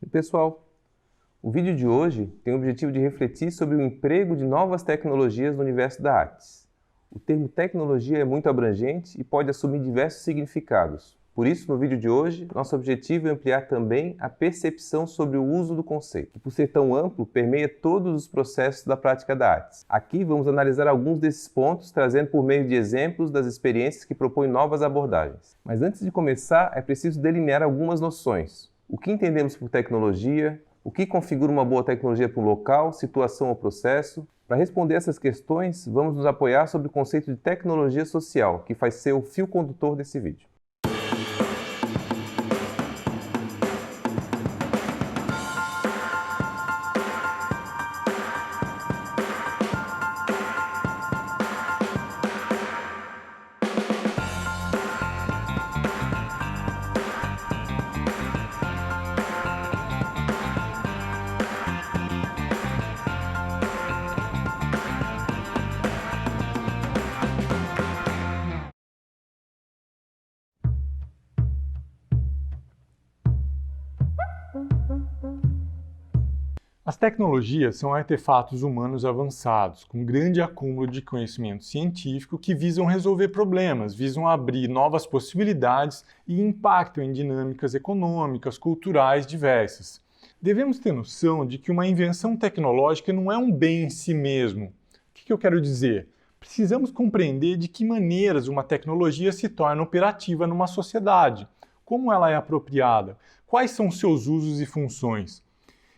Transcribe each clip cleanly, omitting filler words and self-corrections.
E pessoal, o vídeo de hoje tem o objetivo de refletir sobre o emprego de novas tecnologias no universo da artes. O termo tecnologia é muito abrangente e pode assumir diversos significados. Por isso, no vídeo de hoje, nosso objetivo é ampliar também a percepção sobre o uso do conceito, que por ser tão amplo, permeia todos os processos da prática da arte. Aqui vamos analisar alguns desses pontos, trazendo por meio de exemplos das experiências que propõem novas abordagens. Mas antes de começar, é preciso delinear algumas noções. O que entendemos por tecnologia? O que configura uma boa tecnologia para um local, situação ou processo? Para responder essas questões, vamos nos apoiar sobre o conceito de tecnologia social, que vai ser o fio condutor desse vídeo. As tecnologias são artefatos humanos avançados, com grande acúmulo de conhecimento científico que visam resolver problemas, visam abrir novas possibilidades e impactam em dinâmicas econômicas, culturais diversas. Devemos ter noção de que uma invenção tecnológica não é um bem em si mesmo. O que eu quero dizer? Precisamos compreender de que maneiras uma tecnologia se torna operativa numa sociedade, como ela é apropriada, quais são seus usos e funções.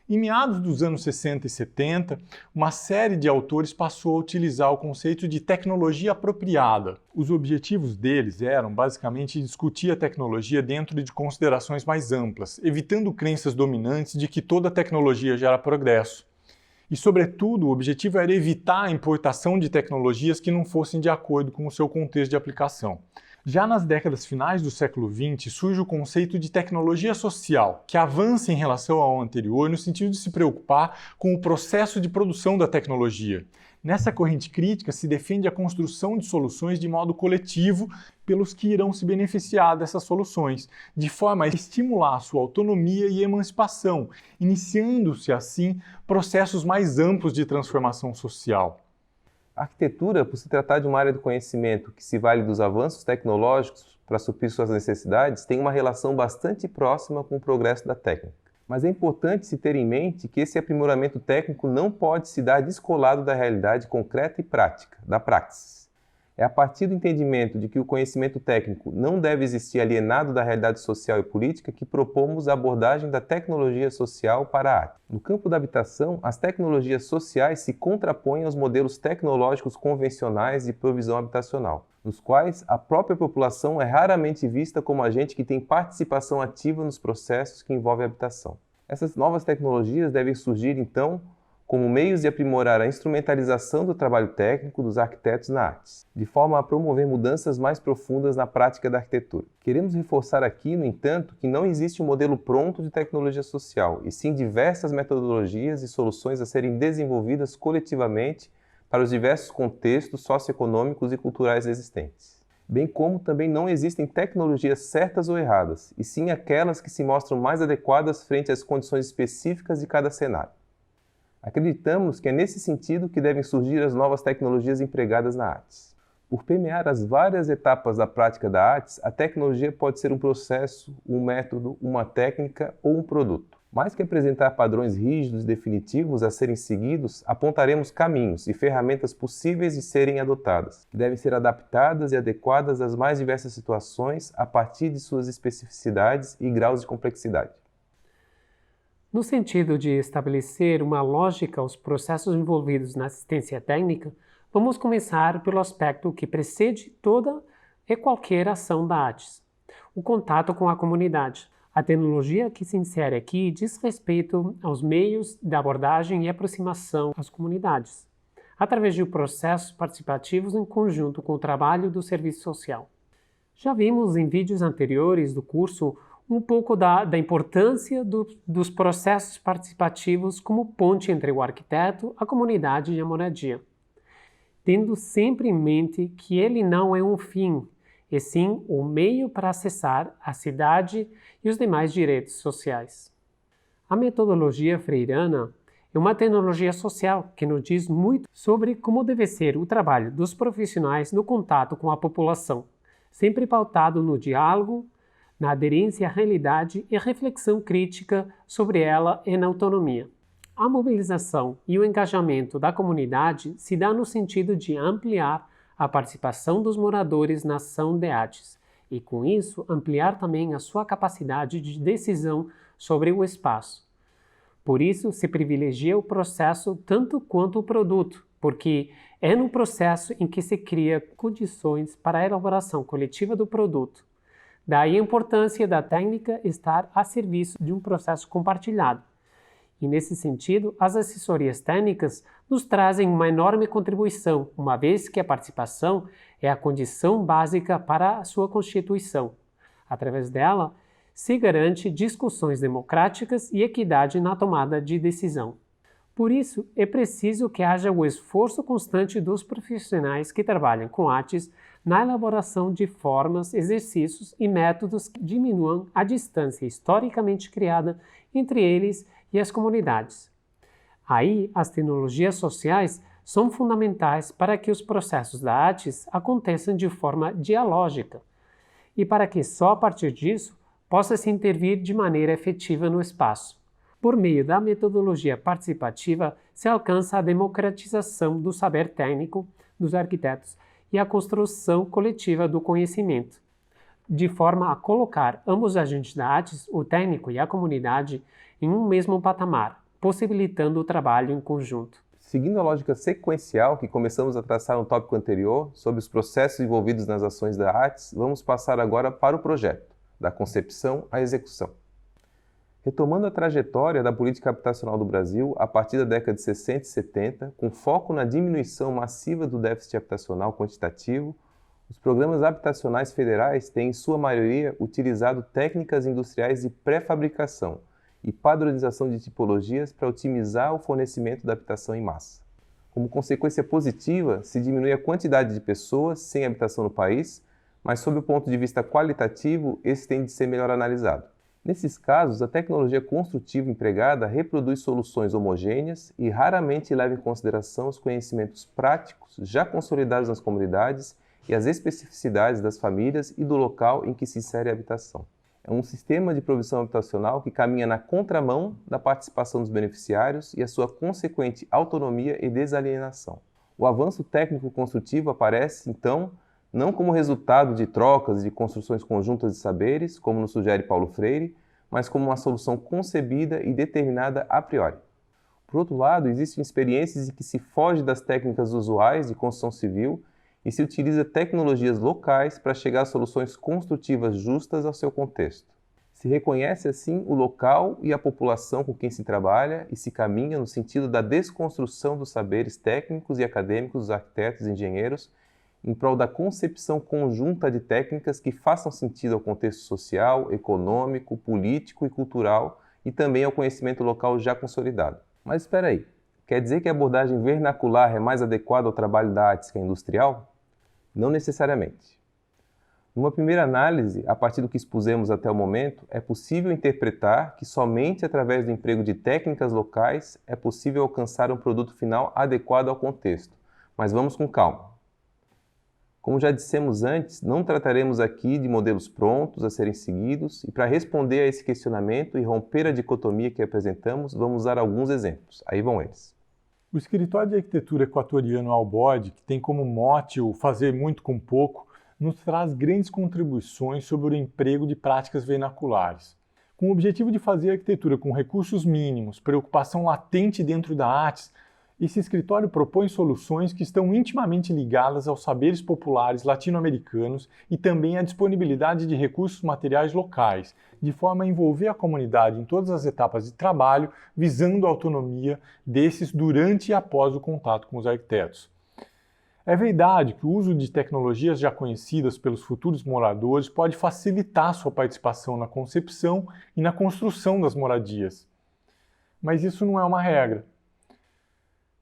Em meados dos anos 60 e 70, uma série de autores passou a utilizar o conceito de tecnologia apropriada. Os objetivos deles eram, basicamente, discutir a tecnologia dentro de considerações mais amplas, evitando crenças dominantes de que toda tecnologia gera progresso. E, sobretudo, o objetivo era evitar a importação de tecnologias que não fossem de acordo com o seu contexto de aplicação. Já nas décadas finais do século XX, surge o conceito de tecnologia social, que avança em relação ao anterior no sentido de se preocupar com o processo de produção da tecnologia. Nessa corrente crítica se defende a construção de soluções de modo coletivo pelos que irão se beneficiar dessas soluções, de forma a estimular sua autonomia e emancipação, iniciando-se assim processos mais amplos de transformação social. A arquitetura, por se tratar de uma área do conhecimento que se vale dos avanços tecnológicos para suprir suas necessidades, tem uma relação bastante próxima com o progresso da técnica. Mas é importante se ter em mente que esse aprimoramento técnico não pode se dar descolado da realidade concreta e prática, da praxis. É a partir do entendimento de que o conhecimento técnico não deve existir alienado da realidade social e política que propomos a abordagem da tecnologia social para a arte. No campo da habitação, as tecnologias sociais se contrapõem aos modelos tecnológicos convencionais de provisão habitacional, nos quais a própria população é raramente vista como agente que tem participação ativa nos processos que envolvem a habitação. Essas novas tecnologias devem surgir, então, como meios de aprimorar a instrumentalização do trabalho técnico dos arquitetos na arte, de forma a promover mudanças mais profundas na prática da arquitetura. Queremos reforçar aqui, no entanto, que não existe um modelo pronto de tecnologia social, e sim diversas metodologias e soluções a serem desenvolvidas coletivamente para os diversos contextos socioeconômicos e culturais existentes. Bem como também não existem tecnologias certas ou erradas, e sim aquelas que se mostram mais adequadas frente às condições específicas de cada cenário. Acreditamos que é nesse sentido que devem surgir as novas tecnologias empregadas na artes. Por permear as várias etapas da prática da artes, a tecnologia pode ser um processo, um método, uma técnica ou um produto. Mais que apresentar padrões rígidos e definitivos a serem seguidos, apontaremos caminhos e ferramentas possíveis de serem adotadas, que devem ser adaptadas e adequadas às mais diversas situações a partir de suas especificidades e graus de complexidade. No sentido de estabelecer uma lógica aos processos envolvidos na assistência técnica, vamos começar pelo aspecto que precede toda e qualquer ação da ARTES, o contato com a comunidade. A tecnologia que se insere aqui diz respeito aos meios de abordagem e aproximação às comunidades, através de processos participativos em conjunto com o trabalho do serviço social. Já vimos em vídeos anteriores do curso um pouco da importância dos processos participativos como ponte entre o arquiteto, a comunidade e a moradia, tendo sempre em mente que ele não é um fim, e sim o meio para acessar a cidade e os demais direitos sociais. A metodologia freiriana é uma tecnologia social que nos diz muito sobre como deve ser o trabalho dos profissionais no contato com a população, sempre pautado no diálogo, na aderência à realidade e reflexão crítica sobre ela e na autonomia. A mobilização e o engajamento da comunidade se dá no sentido de ampliar a participação dos moradores na ação de artes e, com isso, ampliar também a sua capacidade de decisão sobre o espaço. Por isso, se privilegia o processo tanto quanto o produto, porque é no processo em que se cria condições para a elaboração coletiva do produto. Daí a importância da técnica estar a serviço de um processo compartilhado. E, nesse sentido, as assessorias técnicas nos trazem uma enorme contribuição, uma vez que a participação é a condição básica para a sua constituição. Através dela, se garante discussões democráticas e equidade na tomada de decisão. Por isso, é preciso que haja o esforço constante dos profissionais que trabalham com artes na elaboração de formas, exercícios e métodos que diminuam a distância historicamente criada entre eles e as comunidades. Aí, as tecnologias sociais são fundamentais para que os processos da artes aconteçam de forma dialógica e para que só a partir disso possa-se intervir de maneira efetiva no espaço. Por meio da metodologia participativa, se alcança a democratização do saber técnico dos arquitetos e a construção coletiva do conhecimento, de forma a colocar ambos os agentes da artes, o técnico e a comunidade, em um mesmo patamar, possibilitando o trabalho em conjunto. Seguindo a lógica sequencial que começamos a traçar no tópico anterior, sobre os processos envolvidos nas ações da artes, vamos passar agora para o projeto, da concepção à execução. Retomando a trajetória da política habitacional do Brasil a partir da década de 60 e 70, com foco na diminuição massiva do déficit habitacional quantitativo, os programas habitacionais federais têm, em sua maioria, utilizado técnicas industriais de pré-fabricação e padronização de tipologias para otimizar o fornecimento da habitação em massa. Como consequência positiva, se diminui a quantidade de pessoas sem habitação no país, mas sob o ponto de vista qualitativo, esse tem de ser melhor analisado. Nesses casos, a tecnologia construtiva empregada reproduz soluções homogêneas e raramente leva em consideração os conhecimentos práticos já consolidados nas comunidades e as especificidades das famílias e do local em que se insere a habitação. É um sistema de provisão habitacional que caminha na contramão da participação dos beneficiários e a sua consequente autonomia e desalienação. O avanço técnico-construtivo aparece, então, não como resultado de trocas e de construções conjuntas de saberes, como nos sugere Paulo Freire, mas como uma solução concebida e determinada a priori. Por outro lado, existem experiências em que se foge das técnicas usuais de construção civil e se utiliza tecnologias locais para chegar a soluções construtivas justas ao seu contexto. Se reconhece, assim, o local e a população com quem se trabalha e se caminha no sentido da desconstrução dos saberes técnicos e acadêmicos dos arquitetos e engenheiros em prol da concepção conjunta de técnicas que façam sentido ao contexto social, econômico, político e cultural e também ao conhecimento local já consolidado. Mas espera aí, quer dizer que a abordagem vernacular é mais adequada ao trabalho da artes que a industrial? Não necessariamente. Numa primeira análise, a partir do que expusemos até o momento, é possível interpretar que somente através do emprego de técnicas locais é possível alcançar um produto final adequado ao contexto. Mas vamos com calma. Como já dissemos antes, não trataremos aqui de modelos prontos a serem seguidos e para responder a esse questionamento e romper a dicotomia que apresentamos, vamos usar alguns exemplos. Aí vão eles. O escritório de arquitetura equatoriano Albord, que tem como mote o fazer muito com pouco, nos traz grandes contribuições sobre o emprego de práticas vernaculares. Com o objetivo de fazer arquitetura com recursos mínimos, preocupação latente dentro da artes, esse escritório propõe soluções que estão intimamente ligadas aos saberes populares latino-americanos e também à disponibilidade de recursos materiais locais, de forma a envolver a comunidade em todas as etapas de trabalho, visando a autonomia desses durante e após o contato com os arquitetos. É verdade que o uso de tecnologias já conhecidas pelos futuros moradores pode facilitar sua participação na concepção e na construção das moradias. Mas isso não é uma regra.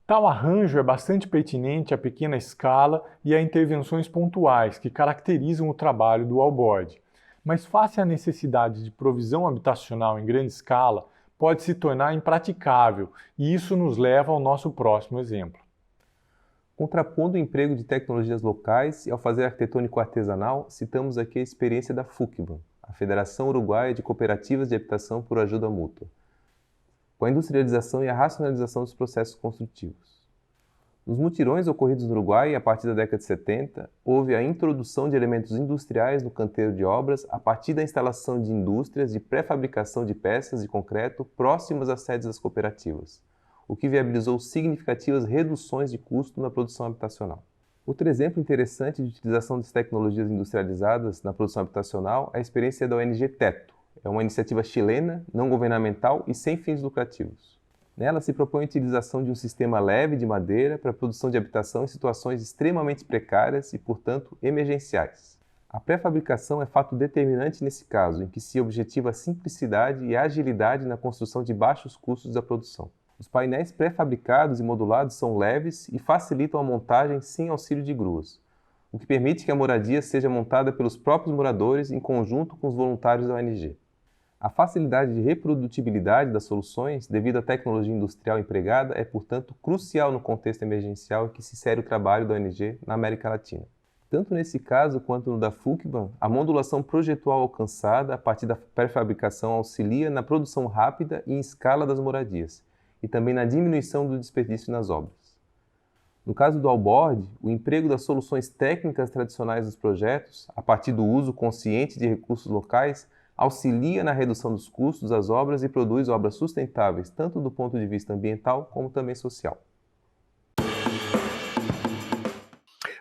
Tal arranjo é bastante pertinente à pequena escala e a intervenções pontuais que caracterizam o trabalho do Albord. Mas face à necessidade de provisão habitacional em grande escala, pode se tornar impraticável, e isso nos leva ao nosso próximo exemplo. Contrapondo o emprego de tecnologias locais e ao fazer arquitetônico artesanal, citamos aqui a experiência da FUCBAN, a Federação Uruguaia de Cooperativas de Habitação por Ajuda Mútua, com a industrialização e a racionalização dos processos construtivos. Nos mutirões ocorridos no Uruguai, a partir da década de 70, houve a introdução de elementos industriais no canteiro de obras a partir da instalação de indústrias de pré-fabricação de peças de concreto próximas às sedes das cooperativas, o que viabilizou significativas reduções de custo na produção habitacional. Outro exemplo interessante de utilização das tecnologias industrializadas na produção habitacional é a experiência da ONG Teto. É uma iniciativa chilena, não governamental e sem fins lucrativos. Nela se propõe a utilização de um sistema leve de madeira para a produção de habitação em situações extremamente precárias e, portanto, emergenciais. A pré-fabricação é fato determinante nesse caso, em que se objetiva a simplicidade e a agilidade na construção de baixos custos da produção. Os painéis pré-fabricados e modulados são leves e facilitam a montagem sem auxílio de gruas, o que permite que a moradia seja montada pelos próprios moradores em conjunto com os voluntários da ONG. A facilidade de reprodutibilidade das soluções, devido à tecnologia industrial empregada, é, portanto, crucial no contexto emergencial em que se insere o trabalho da ONG na América Latina. Tanto nesse caso quanto no da FUCBAN, a modulação projetual alcançada a partir da pré-fabricação auxilia na produção rápida e em escala das moradias, e também na diminuição do desperdício nas obras. No caso do Alboard, o emprego das soluções técnicas tradicionais dos projetos, a partir do uso consciente de recursos locais, auxilia na redução dos custos das obras e produz obras sustentáveis, tanto do ponto de vista ambiental como também social.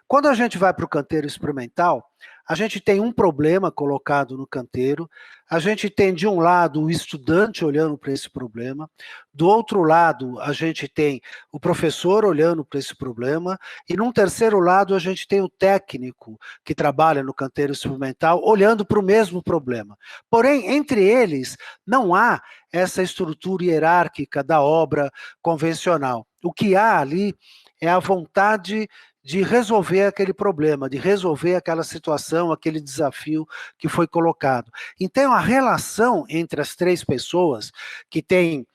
Quando a gente vai para o canteiro experimental, a gente tem um problema colocado no canteiro, a gente tem de um lado o estudante olhando para esse problema, do outro lado a gente tem o professor olhando para esse problema, e num terceiro lado a gente tem o técnico que trabalha no canteiro experimental olhando para o mesmo problema. Porém, entre eles não há essa estrutura hierárquica da obra convencional. O que há ali é a vontade de resolver aquele problema, de resolver aquela situação, aquele desafio que foi colocado. Então, a relação entre as três pessoas, que têm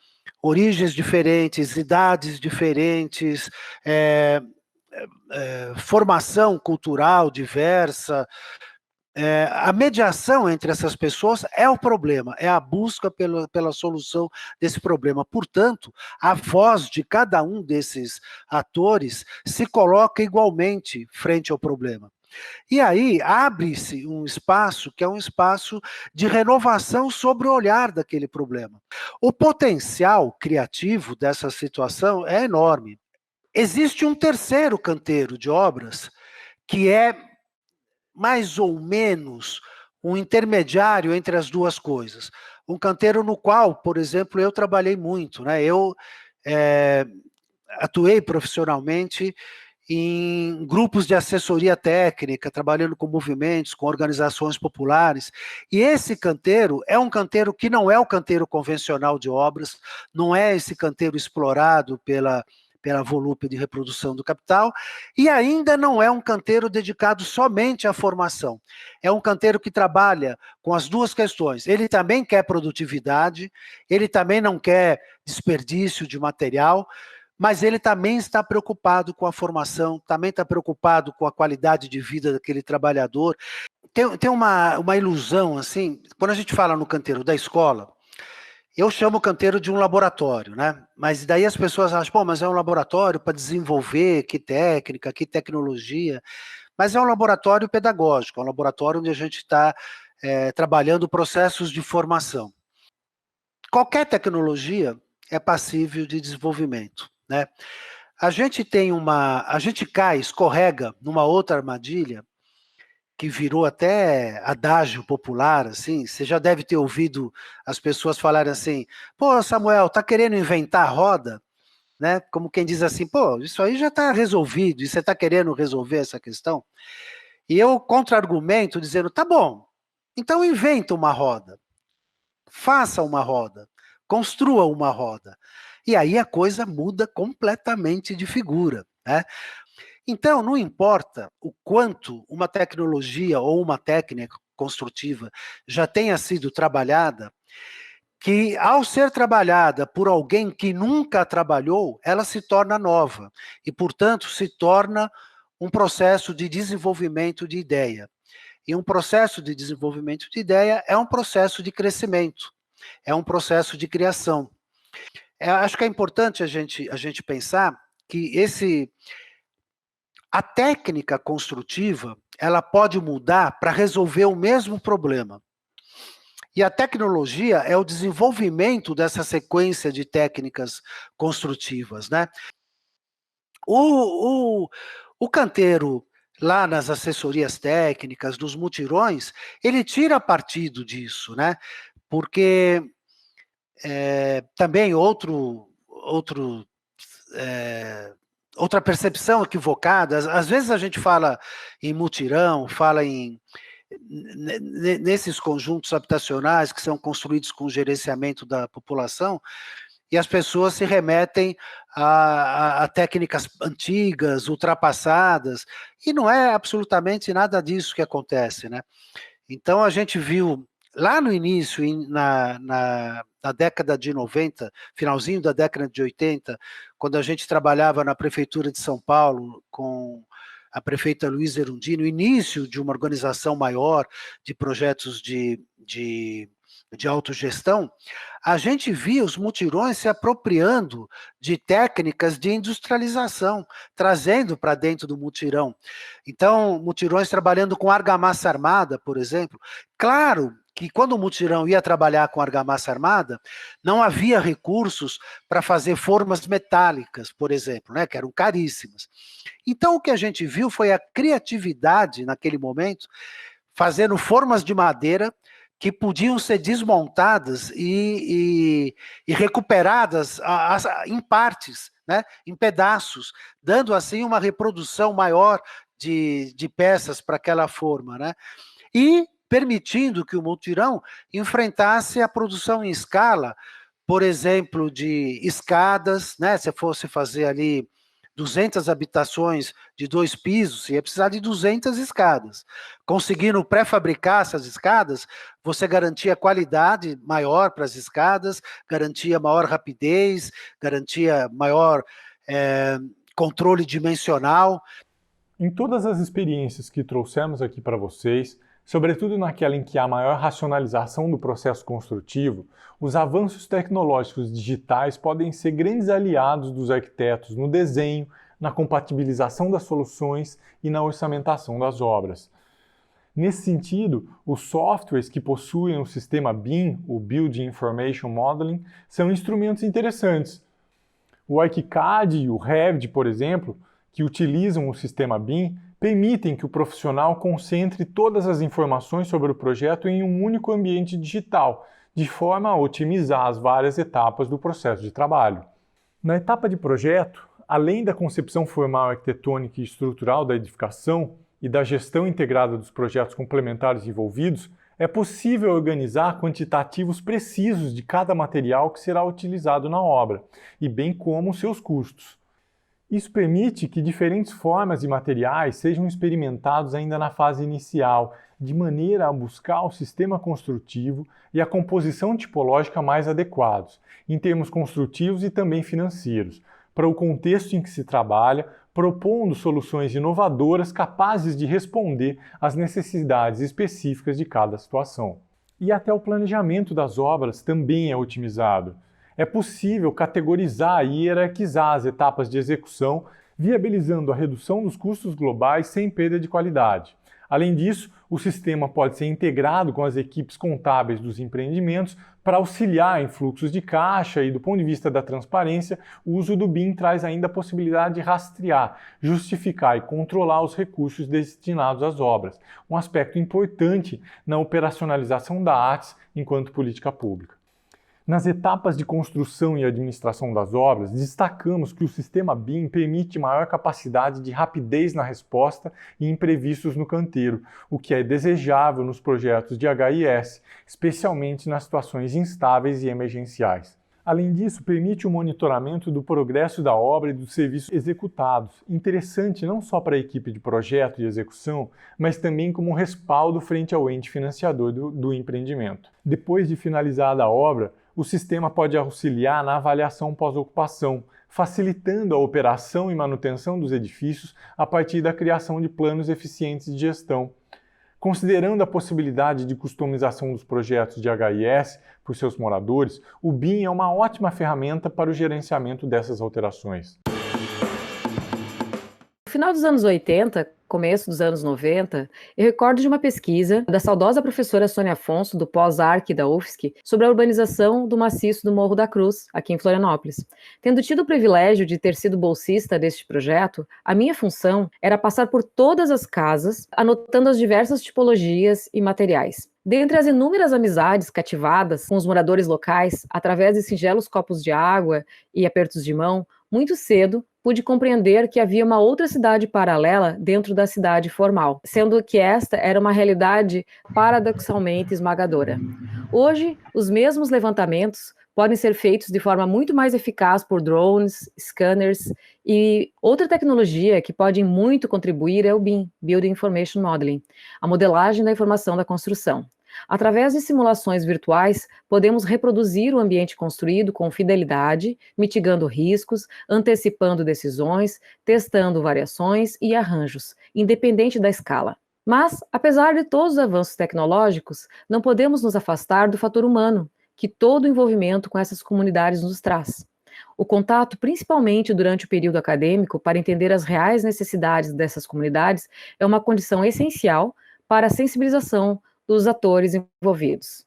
origens diferentes, idades diferentes, formação cultural diversa, a mediação entre essas pessoas é o problema, é a busca pela solução desse problema. Portanto, a voz de cada um desses atores se coloca igualmente frente ao problema. E aí abre-se um espaço que é um espaço de renovação sobre o olhar daquele problema. O potencial criativo dessa situação é enorme. Existe um terceiro canteiro de obras que é mais ou menos um intermediário entre as duas coisas. Um canteiro no qual, por exemplo, eu trabalhei muito, né? Eu atuei profissionalmente em grupos de assessoria técnica, trabalhando com movimentos, com organizações populares, e esse canteiro é um canteiro que não é o canteiro convencional de obras, não é esse canteiro explorado pela volúpia de reprodução do capital, e ainda não é um canteiro dedicado somente à formação. É um canteiro que trabalha com as duas questões. Ele também quer produtividade, ele também não quer desperdício de material, mas ele também está preocupado com a formação, também está preocupado com a qualidade de vida daquele trabalhador. Tem uma ilusão, assim, quando a gente fala no canteiro da escola, eu chamo o canteiro de um laboratório, né? Mas daí as pessoas acham, pô, mas é um laboratório para desenvolver, que técnica, que tecnologia. Mas é um laboratório pedagógico, é um laboratório onde a gente está trabalhando processos de formação. Qualquer tecnologia é passível de desenvolvimento, né? A gente escorrega numa outra armadilha, que virou até adágio popular, assim. Você já deve ter ouvido as pessoas falarem assim, pô, Samuel, tá querendo inventar a roda? Né? Como quem diz assim, pô, isso aí já está resolvido, e você está querendo resolver essa questão? E eu contra-argumento dizendo, tá bom, então inventa uma roda, faça uma roda, construa uma roda. E aí a coisa muda completamente de figura, né? Então, não importa o quanto uma tecnologia ou uma técnica construtiva já tenha sido trabalhada, que, ao ser trabalhada por alguém que nunca trabalhou, ela se torna nova e, portanto, se torna um processo de desenvolvimento de ideia. E um processo de desenvolvimento de ideia é um processo de crescimento, é um processo de criação. Acho que é importante a gente pensar que a técnica construtiva, ela pode mudar para resolver o mesmo problema. E a tecnologia é o desenvolvimento dessa sequência de técnicas construtivas, né? O canteiro, lá nas assessorias técnicas, nos mutirões, ele tira partido disso, né? Porque também outra percepção equivocada, às vezes a gente fala em mutirão, fala nesses conjuntos habitacionais que são construídos com gerenciamento da população, e as pessoas se remetem a técnicas antigas, ultrapassadas, e não é absolutamente nada disso que acontece, né? Então a gente viu lá no início, na década de 90, finalzinho da década de 80, quando a gente trabalhava na Prefeitura de São Paulo com a prefeita Luísa Erundina, no início de uma organização maior de projetos de autogestão, a gente via os mutirões se apropriando de técnicas de industrialização, trazendo para dentro do mutirão. Então, mutirões trabalhando com argamassa armada, por exemplo. Claro que quando o mutirão ia trabalhar com argamassa armada, não havia recursos para fazer formas metálicas, por exemplo, né, que eram caríssimas. Então, o que a gente viu foi a criatividade, naquele momento, fazendo formas de madeira que podiam ser desmontadas e recuperadas em partes, né, em pedaços, dando assim uma reprodução maior de peças para aquela forma, né? E permitindo que o mutirão enfrentasse a produção em escala, por exemplo, de escadas, né? Se fosse fazer ali 200 habitações de 2 pisos, você ia precisar de 200 escadas. Conseguindo pré-fabricar essas escadas, você garantia qualidade maior para as escadas, garantia maior rapidez, garantia maior controle dimensional. Em todas as experiências que trouxemos aqui para vocês, sobretudo naquela em que há maior racionalização do processo construtivo, os avanços tecnológicos digitais podem ser grandes aliados dos arquitetos no desenho, na compatibilização das soluções e na orçamentação das obras. Nesse sentido, os softwares que possuem o sistema BIM, o Building Information Modeling, são instrumentos interessantes. O ArchiCAD e o Revit, por exemplo, que utilizam o sistema BIM, permitem que o profissional concentre todas as informações sobre o projeto em um único ambiente digital, de forma a otimizar as várias etapas do processo de trabalho. Na etapa de projeto, além da concepção formal arquitetônica e estrutural da edificação e da gestão integrada dos projetos complementares envolvidos, é possível organizar quantitativos precisos de cada material que será utilizado na obra, e bem como seus custos. Isso permite que diferentes formas e materiais sejam experimentados ainda na fase inicial, de maneira a buscar o sistema construtivo e a composição tipológica mais adequados, em termos construtivos e também financeiros, para o contexto em que se trabalha, propondo soluções inovadoras capazes de responder às necessidades específicas de cada situação. E até o planejamento das obras também é otimizado. É possível categorizar e hierarquizar as etapas de execução, viabilizando a redução dos custos globais sem perda de qualidade. Além disso, o sistema pode ser integrado com as equipes contábeis dos empreendimentos para auxiliar em fluxos de caixa e, do ponto de vista da transparência, o uso do BIM traz ainda a possibilidade de rastrear, justificar e controlar os recursos destinados às obras, um aspecto importante na operacionalização da ARTES enquanto política pública. Nas etapas de construção e administração das obras, destacamos que o sistema BIM permite maior capacidade de rapidez na resposta e imprevistos no canteiro, o que é desejável nos projetos de HIS, especialmente nas situações instáveis e emergenciais. Além disso, permite o monitoramento do progresso da obra e dos serviços executados, interessante não só para a equipe de projeto e execução, mas também como um respaldo frente ao ente financiador do empreendimento. Depois de finalizada a obra, O sistema pode auxiliar na avaliação pós-ocupação, facilitando a operação e manutenção dos edifícios a partir da criação de planos eficientes de gestão. Considerando a possibilidade de customização dos projetos de HIS por seus moradores, o BIM é uma ótima ferramenta para o gerenciamento dessas alterações. No final dos anos 80, começo dos anos 90, eu recordo de uma pesquisa da saudosa professora Sônia Afonso, do pós-arq da UFSC, sobre a urbanização do maciço do Morro da Cruz, aqui em Florianópolis. Tendo tido o privilégio de ter sido bolsista deste projeto, a minha função era passar por todas as casas, anotando as diversas tipologias e materiais. Dentre as inúmeras amizades cativadas com os moradores locais, através de singelos copos de água e apertos de mão, muito cedo pude compreender que havia uma outra cidade paralela dentro da cidade formal, sendo que esta era uma realidade paradoxalmente esmagadora. Hoje, os mesmos levantamentos podem ser feitos de forma muito mais eficaz por drones, scanners e outra tecnologia que pode muito contribuir é o BIM, Building Information Modeling, a modelagem da informação da construção. Através de simulações virtuais, podemos reproduzir o ambiente construído com fidelidade, mitigando riscos, antecipando decisões, testando variações e arranjos, independente da escala. Mas, apesar de todos os avanços tecnológicos, não podemos nos afastar do fator humano, que todo o envolvimento com essas comunidades nos traz. O contato, principalmente durante o período acadêmico, para entender as reais necessidades dessas comunidades, é uma condição essencial para a sensibilização dos atores envolvidos.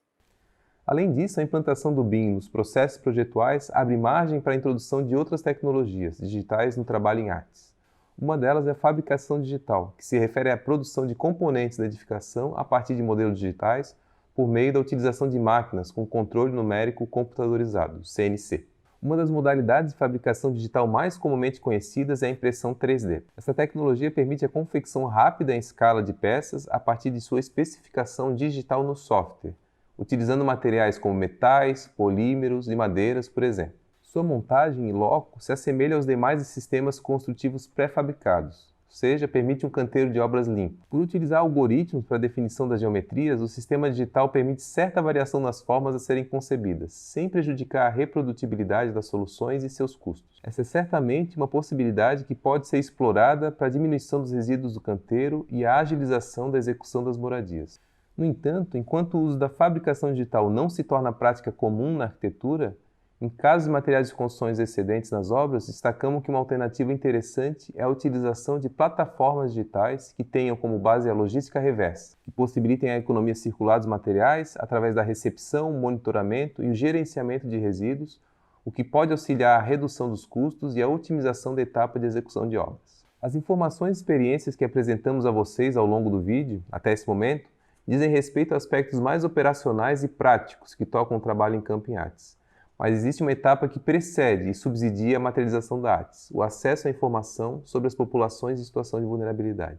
Além disso, a implantação do BIM nos processos projetuais abre margem para a introdução de outras tecnologias digitais no trabalho em artes. Uma delas é a fabricação digital, que se refere à produção de componentes da edificação a partir de modelos digitais por meio da utilização de máquinas com controle numérico computadorizado, CNC. Uma das modalidades de fabricação digital mais comumente conhecidas é a impressão 3D. Essa tecnologia permite a confecção rápida em escala de peças a partir de sua especificação digital no software, utilizando materiais como metais, polímeros e madeiras, por exemplo. Sua montagem em loco se assemelha aos demais sistemas construtivos pré-fabricados, ou seja, permite um canteiro de obras limpo. Por utilizar algoritmos para a definição das geometrias, o sistema digital permite certa variação nas formas a serem concebidas, sem prejudicar a reprodutibilidade das soluções e seus custos. Essa é certamente uma possibilidade que pode ser explorada para a diminuição dos resíduos do canteiro e a agilização da execução das moradias. No entanto, enquanto o uso da fabricação digital não se torna prática comum na arquitetura, em casos de materiais de construções excedentes nas obras, destacamos que uma alternativa interessante é a utilização de plataformas digitais que tenham como base a logística reversa, que possibilitem a economia circular dos materiais através da recepção, monitoramento e o gerenciamento de resíduos, o que pode auxiliar a redução dos custos e a otimização da etapa de execução de obras. As informações e experiências que apresentamos a vocês ao longo do vídeo, até esse momento, dizem respeito a aspectos mais operacionais e práticos que tocam o trabalho em campo em artes. Mas existe uma etapa que precede e subsidia a materialização da artes, o acesso à informação sobre as populações em situação de vulnerabilidade.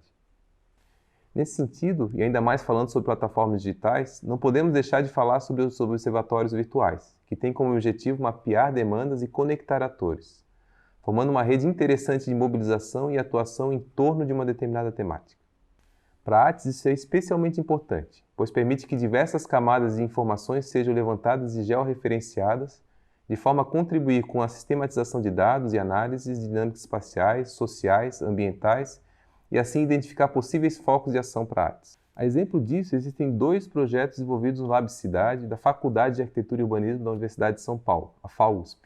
Nesse sentido, e ainda mais falando sobre plataformas digitais, não podemos deixar de falar sobre os observatórios virtuais, que têm como objetivo mapear demandas e conectar atores, formando uma rede interessante de mobilização e atuação em torno de uma determinada temática. Para a artes, isso é especialmente importante, pois permite que diversas camadas de informações sejam levantadas e georreferenciadas, de forma a contribuir com a sistematização de dados e análises de dinâmicas espaciais, sociais, ambientais e assim identificar possíveis focos de ação para artes. A exemplo disso, existem 2 projetos desenvolvidos no Lab Cidade da Faculdade de Arquitetura e Urbanismo da Universidade de São Paulo, a FAUSP,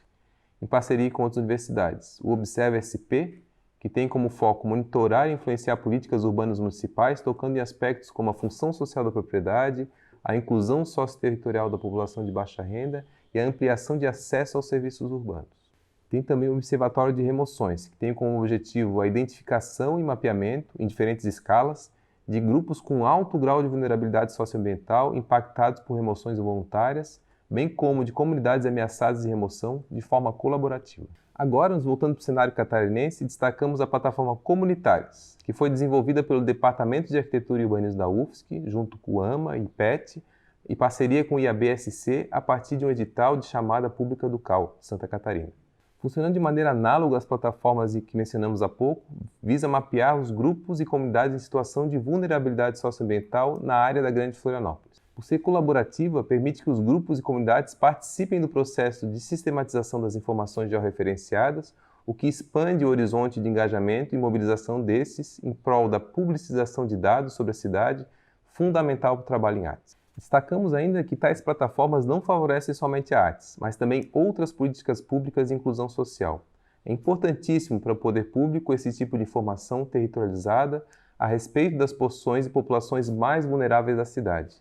em parceria com outras universidades. O Observa SP, que tem como foco monitorar e influenciar políticas urbanas municipais, tocando em aspectos como a função social da propriedade, a inclusão socioterritorial da população de baixa renda e a ampliação de acesso aos serviços urbanos. Tem também o Observatório de Remoções, que tem como objetivo a identificação e mapeamento, em diferentes escalas, de grupos com alto grau de vulnerabilidade socioambiental impactados por remoções voluntárias, bem como de comunidades ameaçadas de remoção de forma colaborativa. Agora, nos voltando para o cenário catarinense, destacamos a plataforma Comunitárias, que foi desenvolvida pelo Departamento de Arquitetura e Urbanismo da UFSC, junto com o AMA e PET, e parceria com o IABSC a partir de um edital de chamada pública do CAU, Santa Catarina. Funcionando de maneira análoga às plataformas que mencionamos há pouco, visa mapear os grupos e comunidades em situação de vulnerabilidade socioambiental na área da Grande Florianópolis. Por ser colaborativa, permite que os grupos e comunidades participem do processo de sistematização das informações georreferenciadas, o que expande o horizonte de engajamento e mobilização desses em prol da publicização de dados sobre a cidade, fundamental para o trabalho em artes. Destacamos ainda que tais plataformas não favorecem somente a artes, mas também outras políticas públicas de inclusão social. É importantíssimo para o poder público esse tipo de informação territorializada a respeito das porções e populações mais vulneráveis da cidade,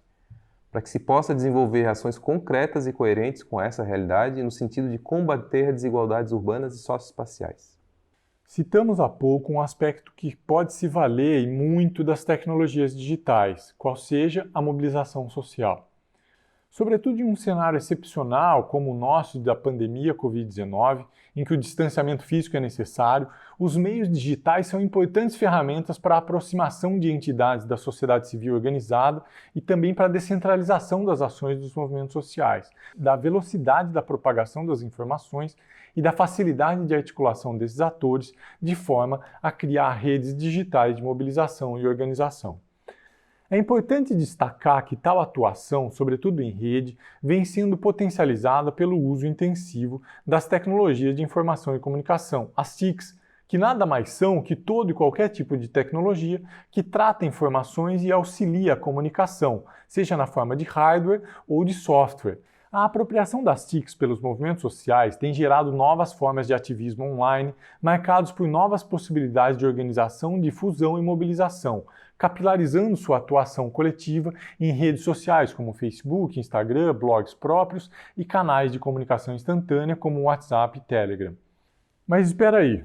para que se possa desenvolver ações concretas e coerentes com essa realidade no sentido de combater desigualdades urbanas e socioespaciais. Citamos há pouco um aspecto que pode se valer e muito das tecnologias digitais, qual seja a mobilização social. Sobretudo em um cenário excepcional como o nosso da pandemia Covid-19, em que o distanciamento físico é necessário, os meios digitais são importantes ferramentas para a aproximação de entidades da sociedade civil organizada e também para a descentralização das ações dos movimentos sociais, da velocidade da propagação das informações e da facilidade de articulação desses atores, de forma a criar redes digitais de mobilização e organização. É importante destacar que tal atuação, sobretudo em rede, vem sendo potencializada pelo uso intensivo das tecnologias de informação e comunicação, as TICs, que nada mais são que todo e qualquer tipo de tecnologia que trata informações e auxilia a comunicação, seja na forma de hardware ou de software. A apropriação das TICs pelos movimentos sociais tem gerado novas formas de ativismo online, marcados por novas possibilidades de organização, difusão e mobilização, capilarizando sua atuação coletiva em redes sociais como Facebook, Instagram, blogs próprios e canais de comunicação instantânea como WhatsApp e Telegram. Mas espera aí,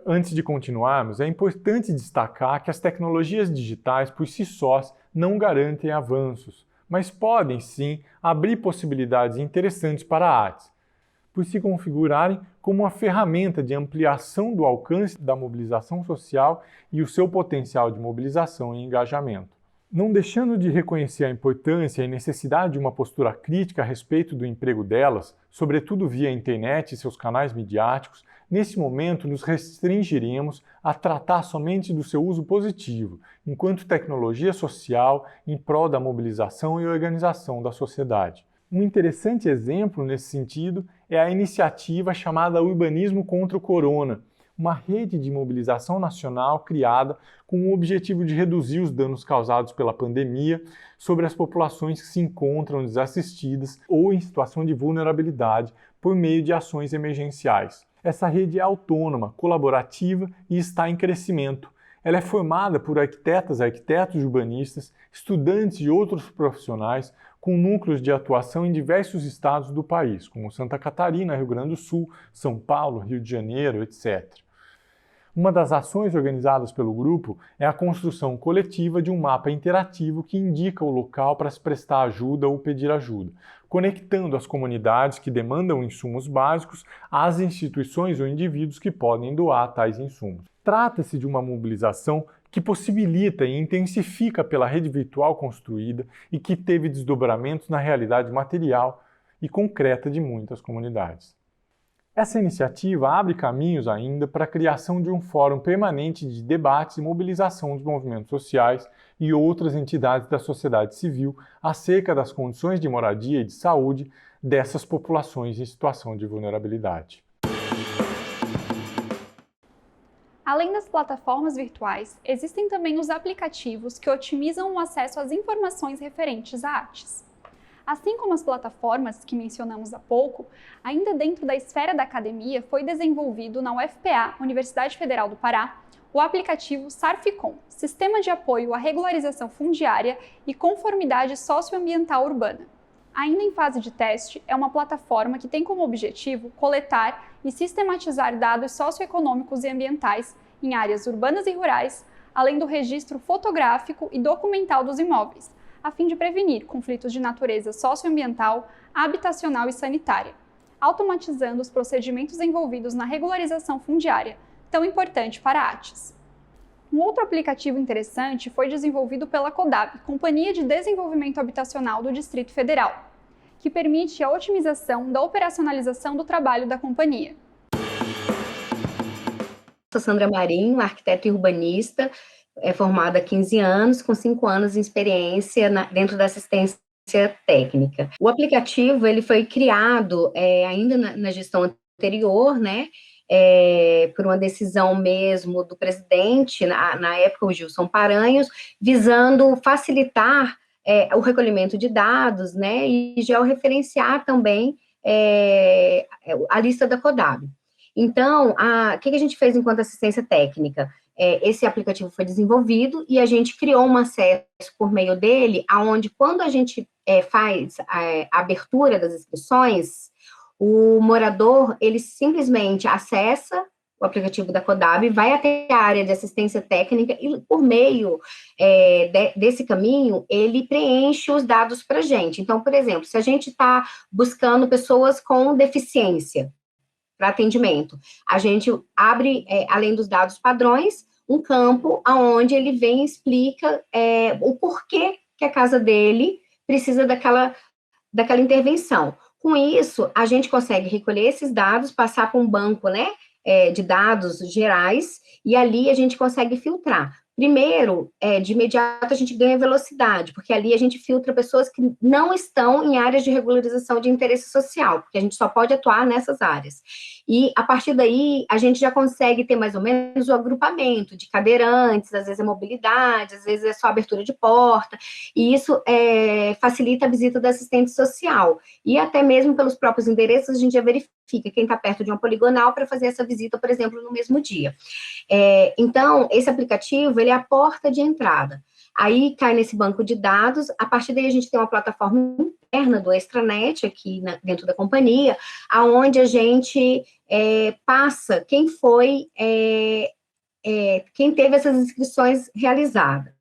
antes de continuarmos, é importante destacar que as tecnologias digitais por si sós não garantem avanços, mas podem sim abrir possibilidades interessantes para a arte, por se configurarem como uma ferramenta de ampliação do alcance da mobilização social e o seu potencial de mobilização e engajamento. Não deixando de reconhecer a importância e necessidade de uma postura crítica a respeito do emprego delas, sobretudo via internet e seus canais midiáticos, nesse momento nos restringiremos a tratar somente do seu uso positivo, enquanto tecnologia social em prol da mobilização e organização da sociedade. Um interessante exemplo nesse sentido é a iniciativa chamada Urbanismo contra o Corona, uma rede de mobilização nacional criada com o objetivo de reduzir os danos causados pela pandemia sobre as populações que se encontram desassistidas ou em situação de vulnerabilidade por meio de ações emergenciais. Essa rede é autônoma, colaborativa e está em crescimento. Ela é formada por arquitetos urbanistas, estudantes e outros profissionais com núcleos de atuação em diversos estados do país, como Santa Catarina, Rio Grande do Sul, São Paulo, Rio de Janeiro, etc. Uma das ações organizadas pelo grupo é a construção coletiva de um mapa interativo que indica o local para se prestar ajuda ou pedir ajuda, conectando as comunidades que demandam insumos básicos às instituições ou indivíduos que podem doar tais insumos. Trata-se de uma mobilização que possibilita e intensifica pela rede virtual construída e que teve desdobramentos na realidade material e concreta de muitas comunidades. Essa iniciativa abre caminhos ainda para a criação de um fórum permanente de debates e mobilização dos movimentos sociais e outras entidades da sociedade civil acerca das condições de moradia e de saúde dessas populações em situação de vulnerabilidade. Além das plataformas virtuais, existem também os aplicativos que otimizam o acesso às informações referentes a artes. Assim como as plataformas que mencionamos há pouco, ainda dentro da esfera da academia foi desenvolvido na UFPA, Universidade Federal do Pará, o aplicativo SARFCOM, Sistema de Apoio à Regularização Fundiária e Conformidade Socioambiental Urbana. Ainda em fase de teste, é uma plataforma que tem como objetivo coletar e sistematizar dados socioeconômicos e ambientais em áreas urbanas e rurais, além do registro fotográfico e documental dos imóveis, a fim de prevenir conflitos de natureza socioambiental, habitacional e sanitária, automatizando os procedimentos envolvidos na regularização fundiária, tão importante para a ATES. Um outro aplicativo interessante foi desenvolvido pela CODAB, Companhia de Desenvolvimento Habitacional do Distrito Federal, que permite a otimização da operacionalização do trabalho da companhia. Sou Sandra Marinho, arquiteta e urbanista, é formada há 15 anos, com 5 anos de experiência dentro da assistência técnica. O aplicativo ele foi criado ainda na gestão anterior, né? Por uma decisão mesmo do presidente, na época o Gilson Paranhos, visando facilitar o recolhimento de dados, né, e georreferenciar também a lista da CODAB. Então, o que a gente fez enquanto assistência técnica? Esse aplicativo foi desenvolvido e a gente criou um acesso por meio dele, aonde quando a gente faz a abertura das inscrições, o morador, ele simplesmente acessa o aplicativo da CODAB, vai até a área de assistência técnica e, por meio desse caminho, ele preenche os dados para a gente. Então, por exemplo, se a gente está buscando pessoas com deficiência para atendimento, a gente abre, além dos dados padrões, um campo onde ele vem e explica o porquê que a casa dele precisa daquela intervenção. Com isso, a gente consegue recolher esses dados, passar para um banco, né, de dados gerais, e ali a gente consegue filtrar. Primeiro, de imediato, a gente ganha velocidade, porque ali a gente filtra pessoas que não estão em áreas de regularização de interesse social, porque a gente só pode atuar nessas áreas. E, a partir daí, a gente já consegue ter mais ou menos o agrupamento de cadeirantes, às vezes é mobilidade, às vezes é só abertura de porta, e isso facilita a visita do assistente social. E até mesmo pelos próprios endereços, a gente já verifica quem está perto de uma poligonal para fazer essa visita, por exemplo, no mesmo dia. Então, esse aplicativo, ele é a porta de entrada. Aí cai nesse banco de dados, a partir daí a gente tem uma plataforma interna do Extranet aqui dentro da companhia, aonde a gente passa quem foi, quem teve essas inscrições realizadas.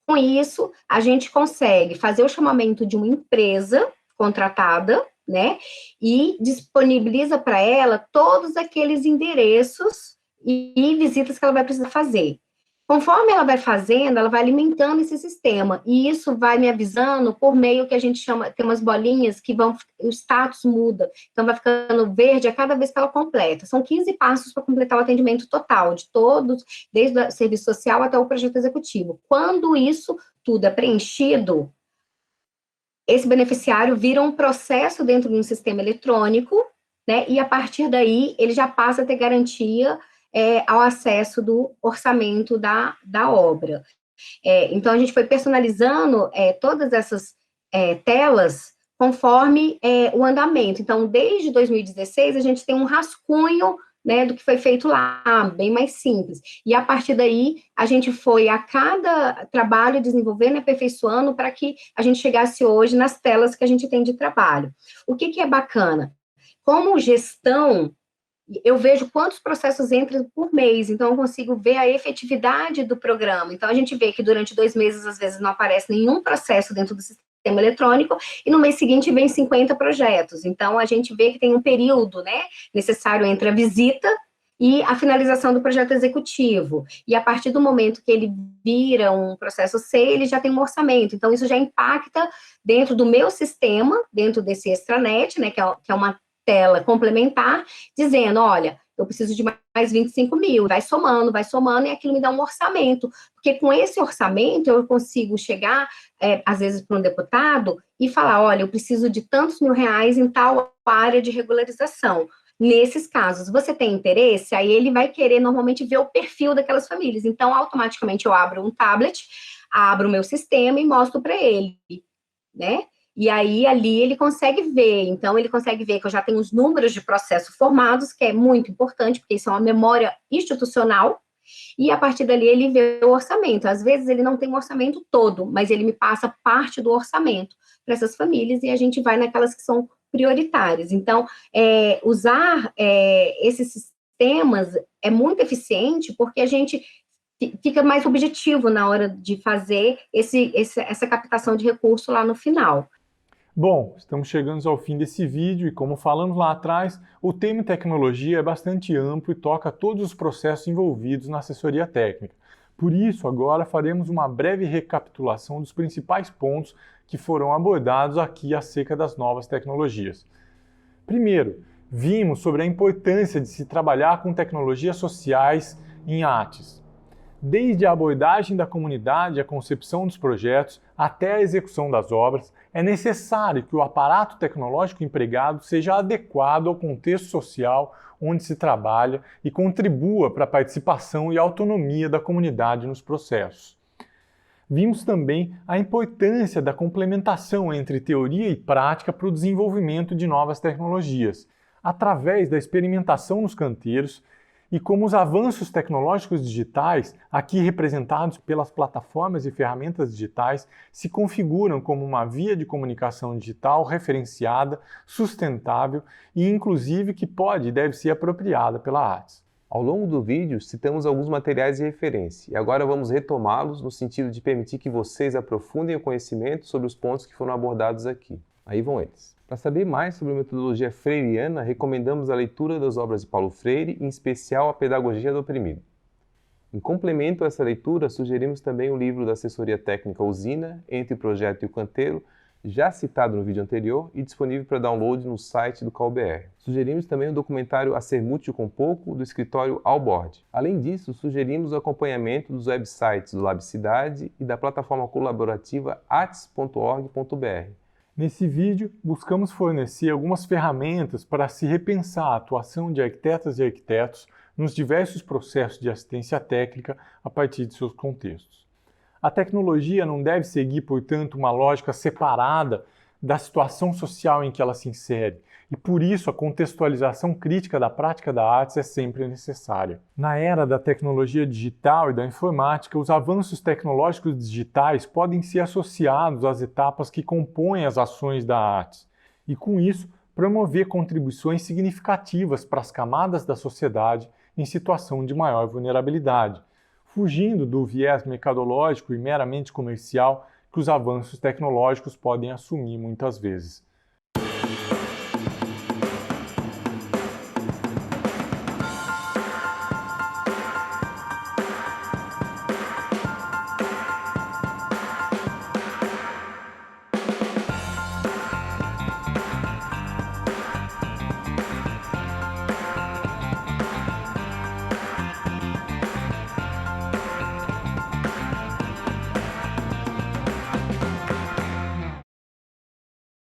Com isso, a gente consegue fazer o chamamento de uma empresa contratada, né, e disponibiliza para ela todos aqueles endereços e visitas que ela vai precisar fazer. Conforme ela vai fazendo, ela vai alimentando esse sistema, e isso vai me avisando por meio que a gente chama, tem umas bolinhas que vão, o status muda, então vai ficando verde a cada vez que ela completa. São 15 passos para completar o atendimento total, de todos, desde o serviço social até o projeto executivo. Quando isso tudo é preenchido, esse beneficiário vira um processo dentro de um sistema eletrônico, né, e a partir daí ele já passa a ter garantia ao acesso do orçamento da obra. Então, a gente foi personalizando todas essas telas conforme o andamento. Então, desde 2016, a gente tem um rascunho, né, do que foi feito lá, bem mais simples. E, a partir daí, a gente foi a cada trabalho desenvolvendo e aperfeiçoando para que a gente chegasse hoje nas telas que a gente tem de trabalho. O que é bacana? Como gestão, eu vejo quantos processos entram por mês, então eu consigo ver a efetividade do programa. Então, a gente vê que durante 2 meses, às vezes, não aparece nenhum processo dentro do sistema eletrônico, e no mês seguinte vem 50 projetos. Então, a gente vê que tem um período, né, necessário entre a visita e a finalização do projeto executivo. E a partir do momento que ele vira um processo C, ele já tem um orçamento. Então, isso já impacta dentro do meu sistema, dentro desse Extranet, né, que é uma tela complementar, dizendo, olha, eu preciso de mais 25 mil, vai somando, e aquilo me dá um orçamento, porque com esse orçamento eu consigo chegar, às vezes, para um deputado e falar, olha, eu preciso de tantos mil reais em tal área de regularização. Nesses casos, você tem interesse? Aí ele vai querer, normalmente, ver o perfil daquelas famílias. Então, automaticamente, eu abro um tablet, abro o meu sistema e mostro para ele, né? E aí, ali, ele consegue ver. Então, ele consegue ver que eu já tenho os números de processo formados, que é muito importante, porque isso é uma memória institucional, e a partir dali ele vê o orçamento. Às vezes, ele não tem um orçamento todo, mas ele me passa parte do orçamento para essas famílias, e a gente vai naquelas que são prioritárias. Então, usar esses sistemas é muito eficiente, porque a gente fica mais objetivo na hora de fazer essa captação de recurso lá no final. Bom, estamos chegando ao fim desse vídeo e, como falamos lá atrás, o tema tecnologia é bastante amplo e toca todos os processos envolvidos na assessoria técnica. Por isso, agora faremos uma breve recapitulação dos principais pontos que foram abordados aqui acerca das novas tecnologias. Primeiro, vimos sobre a importância de se trabalhar com tecnologias sociais em ATES. Desde a abordagem da comunidade, a concepção dos projetos, até a execução das obras, é necessário que o aparato tecnológico empregado seja adequado ao contexto social onde se trabalha e contribua para a participação e autonomia da comunidade nos processos. Vimos também a importância da complementação entre teoria e prática para o desenvolvimento de novas tecnologias, através da experimentação nos canteiros, e como os avanços tecnológicos digitais, aqui representados pelas plataformas e ferramentas digitais, se configuram como uma via de comunicação digital referenciada, sustentável e, inclusive, que pode e deve ser apropriada pela ARTES. Ao longo do vídeo, citamos alguns materiais de referência e agora vamos retomá-los no sentido de permitir que vocês aprofundem o conhecimento sobre os pontos que foram abordados aqui. Aí vão eles. Para saber mais sobre a metodologia freiriana, recomendamos a leitura das obras de Paulo Freire, em especial A Pedagogia do Oprimido. Em complemento a essa leitura, sugerimos também o livro da assessoria técnica Usina, Entre o Projeto e o Canteiro, já citado no vídeo anterior e disponível para download no site do CAUBR. Sugerimos também o documentário A Ser Mútil com Pouco, do escritório Alborg. Além disso, sugerimos o acompanhamento dos websites do LabCidade e da plataforma colaborativa artes.org.br. Nesse vídeo, buscamos fornecer algumas ferramentas para se repensar a atuação de arquitetas e arquitetos nos diversos processos de assistência técnica a partir de seus contextos. A tecnologia não deve seguir, portanto, uma lógica separada da situação social em que ela se insere, e por isso a contextualização crítica da prática da arte é sempre necessária. Na era da tecnologia digital e da informática, os avanços tecnológicos digitais podem ser associados às etapas que compõem as ações da arte, e com isso promover contribuições significativas para as camadas da sociedade em situação de maior vulnerabilidade, fugindo do viés mercadológico e meramente comercial que os avanços tecnológicos podem assumir muitas vezes.